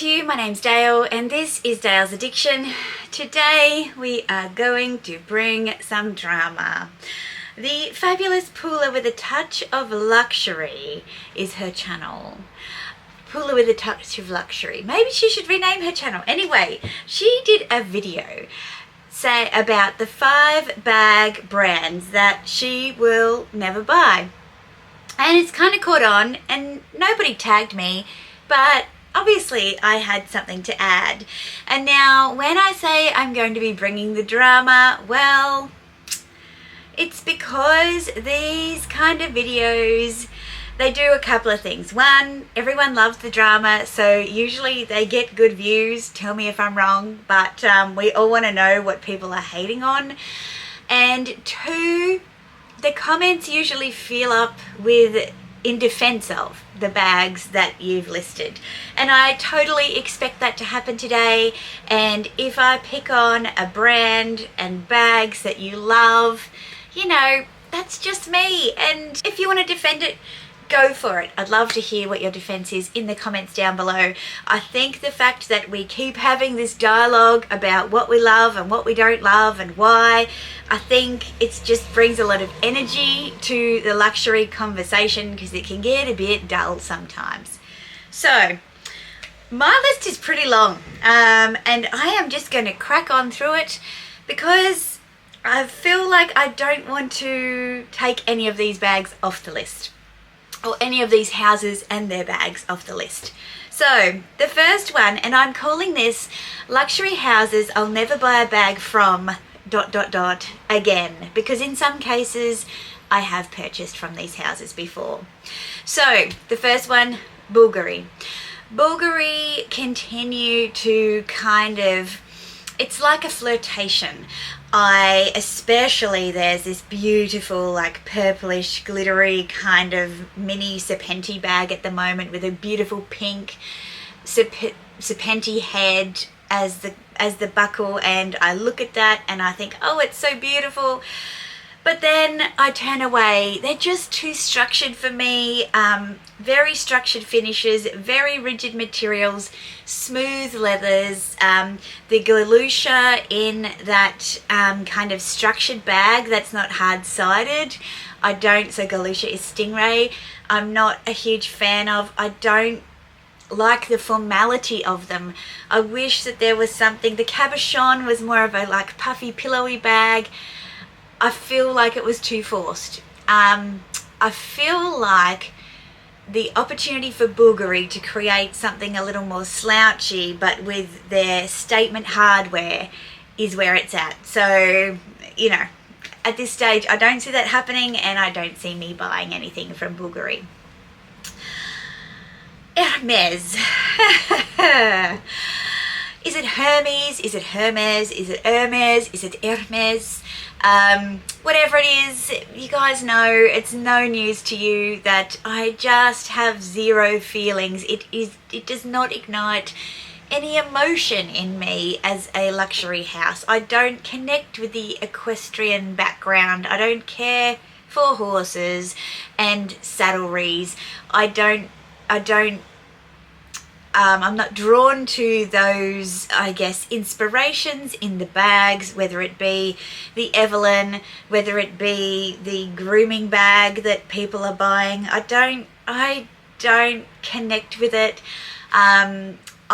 to you. My name's Dale and this is Dale's Addiction. Today we are going to bring some drama. The fabulous Poola with a touch of luxury is her channel. Poola with a touch of luxury. Maybe she should rename her channel. Anyway, she did a video say about the 5 bag brands that she will never buy. And it's kind of caught on and nobody tagged me, but obviously I had something to add. And now when I say I'm going to be bringing the drama, well, it's because these kind of videos, they do a couple of things. One, everyone loves the drama, so usually they get good views. Tell me if I'm wrong, but we all want to know what people are hating on. And 2, the comments usually fill up with in defense of the bags that you've listed, and I totally expect that to happen today. And if I pick on a brand and bags that you love, you know, that's just me, and if you want to defend it, go for it. I'd love to hear what your defense is in the comments down below. I think the fact that we keep having this dialogue about what we love and what we don't love and why, I think it just brings a lot of energy to the luxury conversation, because it can get a bit dull sometimes. So my list is pretty long, and I am just going to crack on through it because I feel like I don't want to take any of these bags off the list, or any of these houses and their bags off the list. So the first one, and I'm calling this luxury houses I'll never buy a bag from ... again, because in some cases I have purchased from these houses before. So the first one, Bulgari. Bulgari continue to kind of, it's like a flirtation. Especially there's this beautiful like purplish glittery kind of mini serpenti bag at the moment with a beautiful pink serpenti head as the buckle, and I look at that and I think, oh, it's so beautiful, but then I turn away. They're just too structured for me. Very structured finishes, very rigid materials, smooth leathers, the galusha in that kind of structured bag that's not hard-sided. So galusha is stingray. I'm not a huge fan of. I don't like the formality of them. I wish that there was something. The cabochon was more of a like puffy pillowy bag. I feel like it was too forced. I feel like the opportunity for Bulgari to create something a little more slouchy but with their statement hardware is where it's at. So, you know, at this stage I don't see that happening, and I don't see me buying anything from Bulgari. Hermes. Is it Hermes? Is it Hermes? Is it Hermes? Is it Hermes? Whatever it is, you guys know, it's no news to you that I just have zero feelings. It does not ignite any emotion in me as a luxury house. I don't connect with the equestrian background. I don't care for horses and saddleries. I'm not drawn to those, I guess, inspirations in the bags, whether it be the Evelyn, whether it be the grooming bag that people are buying. I don't connect with it.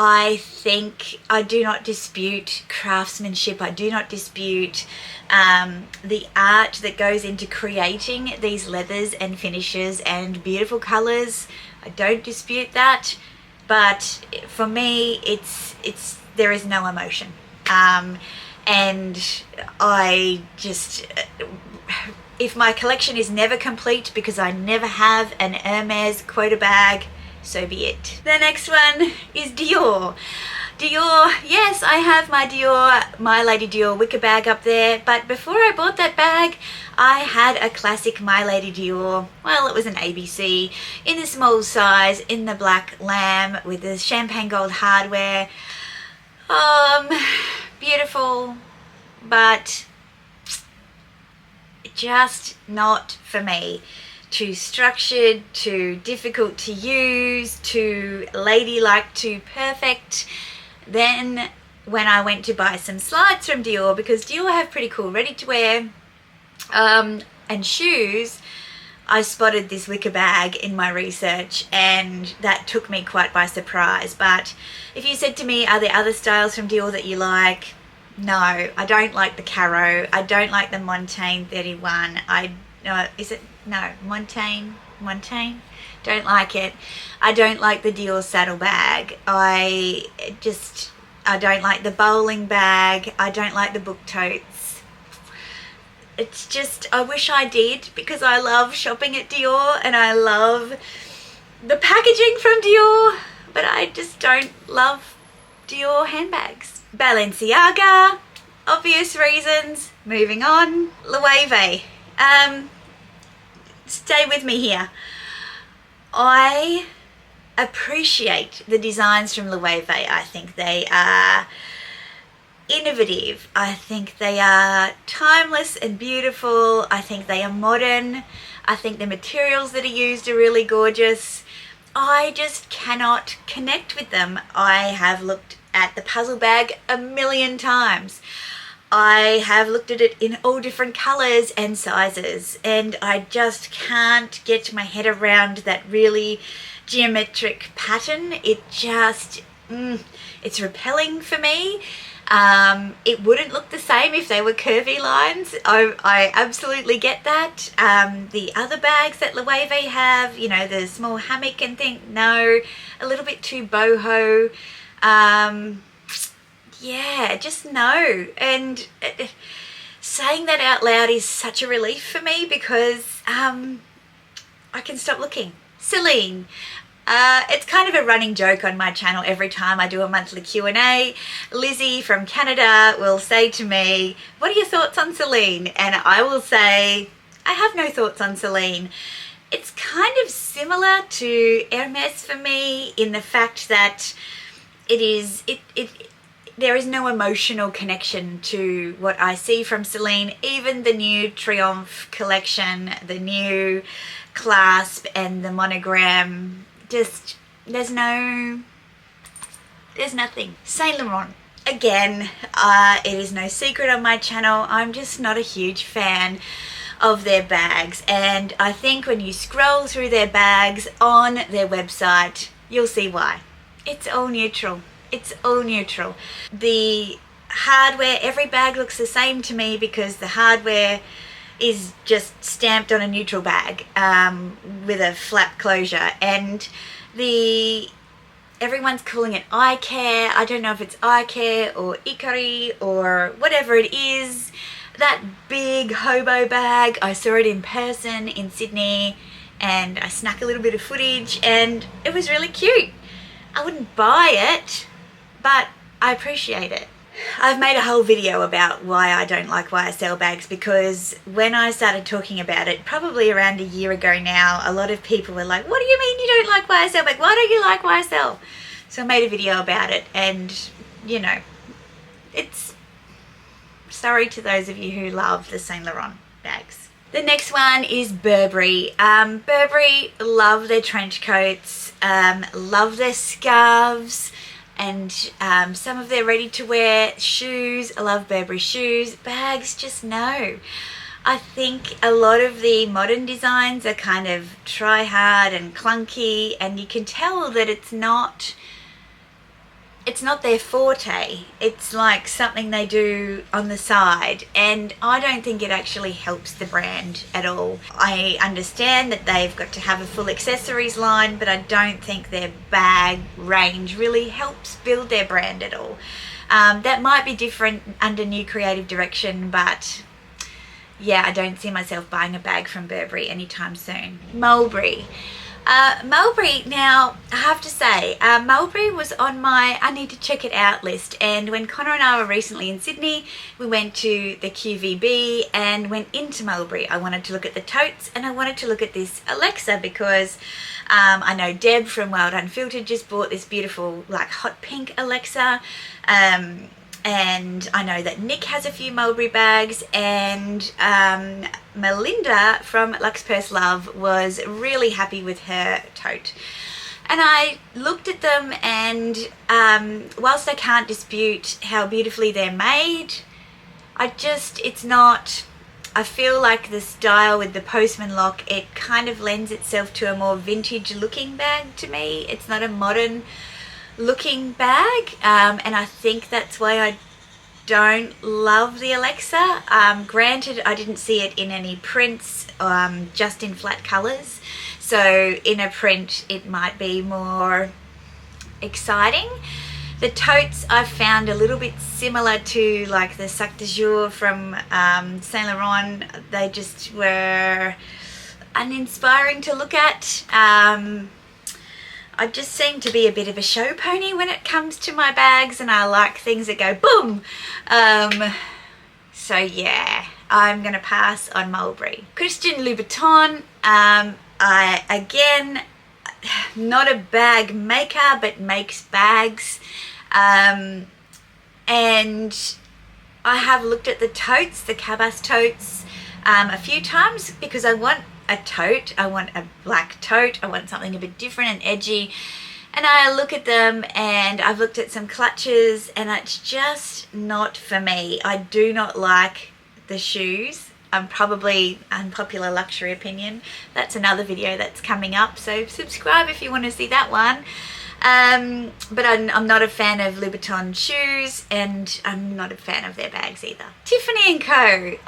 I think I do not dispute craftsmanship. I do not dispute the art that goes into creating these leathers and finishes and beautiful colors. I don't dispute that. But for me, there is no emotion, and I just, if my collection is never complete because I never have an Hermes quota bag, so be it. The next one is Dior. Dior, yes, I have my Dior, My Lady Dior wicker bag up there, but before I bought that bag, I had a classic My Lady Dior, well, it was an ABC, in the small size, in the black lamb with the champagne gold hardware. Beautiful, but just not for me. too structured, too difficult to use, too ladylike, too perfect. Then when I went to buy some slides from Dior, because Dior have pretty cool ready-to-wear and shoes, I spotted this wicker bag in my research, and that took me quite by surprise. But if you said to me, are there other styles from Dior that you like? No, I don't like the Caro. I don't like the Montaigne 31. Montaigne? Don't like it. I don't like the Dior saddlebag. I don't like the bowling bag. I don't like the book totes. It's just, I wish I did, because I love shopping at Dior and I love the packaging from Dior, but I just don't love Dior handbags. Balenciaga, obvious reasons. Moving on. Loewe. Stay with me here. I appreciate the designs from Loewe. I think they are innovative. I think they are timeless and beautiful. I think they are modern. I think the materials that are used are really gorgeous. I just cannot connect with them. I have looked at the puzzle bag a million times. I have looked at it in all different colors and sizes, and I just can't get my head around that really geometric pattern. It just, it's repelling for me. It wouldn't look the same if they were curvy lines. I absolutely get that. The other bags that Loewe have, you know, the small hammock and thing, no, a little bit too boho. Yeah, just no. And saying that out loud is such a relief for me, because I can stop looking. Celine. It's kind of a running joke on my channel every time I do a monthly Q&A. Lizzie from Canada will say to me, what are your thoughts on Celine? And I will say, I have no thoughts on Celine. It's kind of similar to Hermes for me, in the fact that there is no emotional connection to what I see from Celine. Even the new Triomphe collection, the new clasp and the monogram, just, there's nothing. Saint Laurent. Again, it is no secret on my channel, I'm just not a huge fan of their bags. And I think when you scroll through their bags on their website, you'll see why. It's all neutral. It's all neutral. The hardware, every bag looks the same to me, because the hardware is just stamped on a neutral bag with a flap closure, and everyone's calling it eye care. I don't know if it's eye care or Ikari or whatever it is. That big hobo bag, I saw it in person in Sydney, and I snuck a little bit of footage, and it was really cute. I wouldn't buy it, but I appreciate it. I've made a whole video about why I don't like YSL bags, because when I started talking about it, probably around a year ago now, a lot of people were like, what do you mean you don't like YSL bags? Why don't you like YSL? So I made a video about it, and you know, it's sorry to those of you who love the Saint Laurent bags. The next one is Burberry. Burberry, love their trench coats, love their scarves, and some of their ready-to-wear shoes. I love Burberry shoes. Bags, just no. I think a lot of the modern designs are kind of try-hard and clunky, and you can tell that it's not their forte. It's like something they do on the side, and I don't think it actually helps the brand at all. I understand that they've got to have a full accessories line, but I don't think their bag range really helps build their brand at all. That might be different under new creative direction, but yeah, I don't see myself buying a bag from Burberry anytime soon. Mulberry. Mulberry, now I have to say, Mulberry was on my I need to check it out list, and when Connor and I were recently in Sydney, we went to the QVB and went into Mulberry. I wanted to look at the totes, and I wanted to look at this Alexa, because I know Deb from Wild Unfiltered just bought this beautiful like hot pink Alexa, and and I know that Nick has a few Mulberry bags, and Melinda from Lux Purse Love was really happy with her tote. And I looked at them, and whilst I can't dispute how beautifully they're made, I feel like the style with the postman lock, it kind of lends itself to a more vintage looking bag to me. It's not a modern looking bag, and I think that's why I don't love the Alexa. Granted, I didn't see it in any prints, just in flat colors, so in a print it might be more exciting. The totes I found a little bit similar to like the Sac de Jour from Saint Laurent. They just were uninspiring to look at. I just seem to be a bit of a show pony when it comes to my bags, and I like things that go boom. So yeah, I'm gonna pass on Mulberry. Christian Louboutin, again, not a bag maker, but makes bags. And I have looked at the totes, the Cabas totes, a few times, because I want a tote. I want a black tote. I want something a bit different and edgy. And I look at them, and I've looked at some clutches, and it's just not for me. I do not like the shoes. I'm probably unpopular luxury opinion. That's another video that's coming up, so subscribe if you want to see that one. But I'm not a fan of Louboutin shoes, and I'm not a fan of their bags either. Tiffany and Co.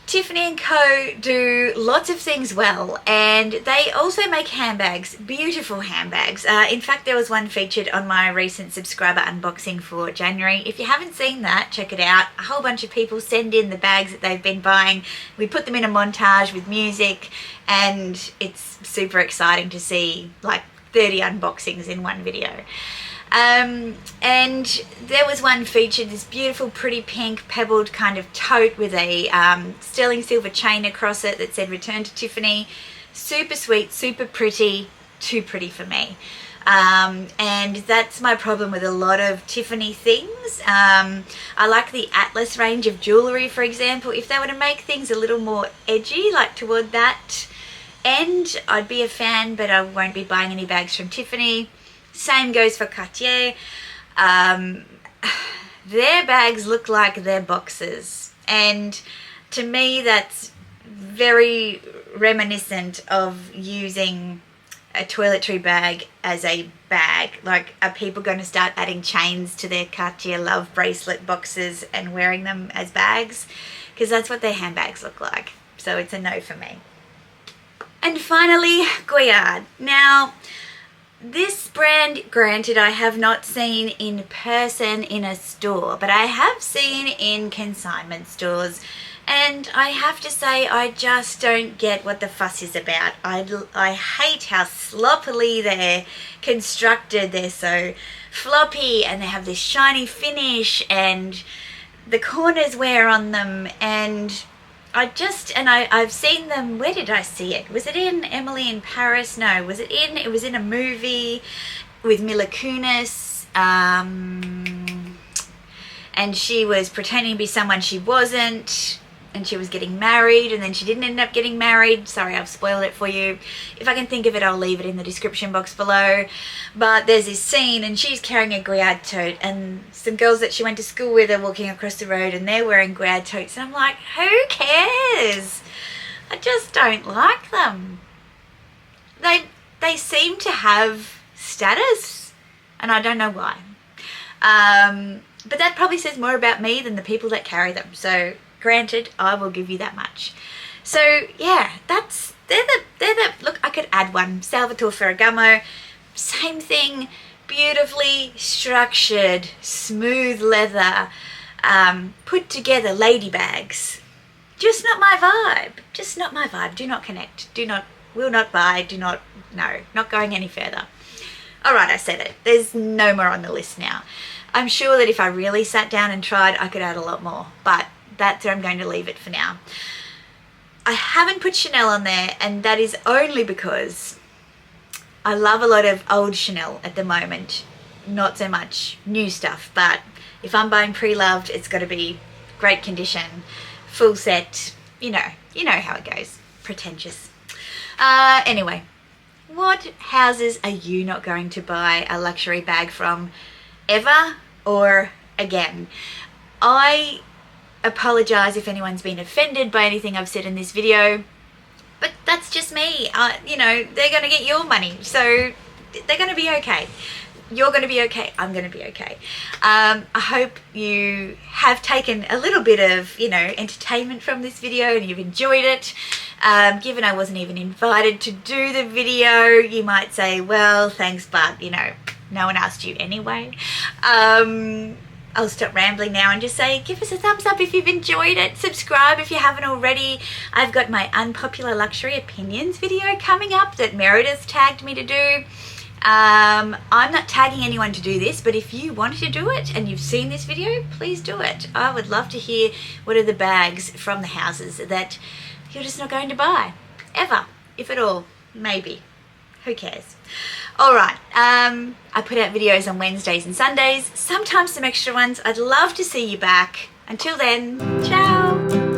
Tiffany and Co do lots of things well, and they also make handbags, beautiful handbags. In fact, there was one featured on my recent subscriber unboxing for January. If you haven't seen that, check it out. A whole bunch of people send in the bags that they've been buying. We put them in a montage with music, and it's super exciting to see like 30 unboxings in one video. And there was one featured, this beautiful pretty pink pebbled kind of tote with a sterling silver chain across it that said return to Tiffany. Super sweet, super pretty, too pretty for me. And that's my problem with a lot of Tiffany things. I like the Atlas range of jewellery, for example. If they were to make things a little more edgy, like toward that end, I'd be a fan, but I won't be buying any bags from Tiffany. Same goes for Cartier. Their bags look like their boxes, and to me that's very reminiscent of using a toiletry bag as a bag. Like, are people going to start adding chains to their Cartier Love bracelet boxes and wearing them as bags? Because that's what their handbags look like. So it's a no for me. And finally, Goyard. Now, this brand, granted, I have not seen in person in a store, but I have seen in consignment stores, and I have to say I just don't get what the fuss is about. I hate how sloppily they're constructed. They're so floppy, and they have this shiny finish, and the corners wear on them, and I've seen them. Where did I see it? Was it in Emily in Paris? No, it was in a movie with Mila Kunis, and she was pretending to be someone she wasn't, and she was getting married, and then she didn't end up getting married. Sorry, I've spoiled it for you. If I can think of it, I'll leave it in the description box below. But there's this scene, and she's carrying a Goyard tote, and some girls that she went to school with are walking across the road, and they're wearing Goyard totes, and I'm like, who cares? I just don't like them. They seem to have status, and I don't know why. But that probably says more about me than the people that carry them. So granted, I will give you that much. So yeah, they're the look, I could add one. Salvatore Ferragamo, same thing, beautifully structured, smooth leather, put together lady bags. Just not my vibe. Just not my vibe. Do not connect. Will not buy. No, not going any further. All right, I said it. There's no more on the list now. I'm sure that if I really sat down and tried, I could add a lot more, but that's where I'm going to leave it for now. I haven't put Chanel on there, and that is only because I love a lot of old Chanel at the moment. not so much new stuff, but if I'm buying pre-loved, it's got to be great condition, full set, you know how it goes. Pretentious. Anyway, what houses are you not going to buy a luxury bag from ever or again? I apologize if anyone's been offended by anything I've said in this video, but that's just me. You know, they're going to get your money, so they're going to be okay. You're going to be okay. I'm going to be okay. I hope you have taken a little bit of, entertainment from this video and you've enjoyed it. Given I wasn't even invited to do the video, you might say, well, thanks, but, no one asked you anyway. I'll stop rambling now and just say, give us a thumbs up if you've enjoyed it. Subscribe if you haven't already. I've got my unpopular luxury opinions video coming up that Meredith tagged me to do. I'm not tagging anyone to do this, but if you wanted to do it and you've seen this video, please do it. I would love to hear what are the bags from the houses that you're just not going to buy. Ever. If at all. Maybe. Who cares? Alright, I put out videos on Wednesdays and Sundays, sometimes some extra ones. I'd love to see you back. Until then, ciao!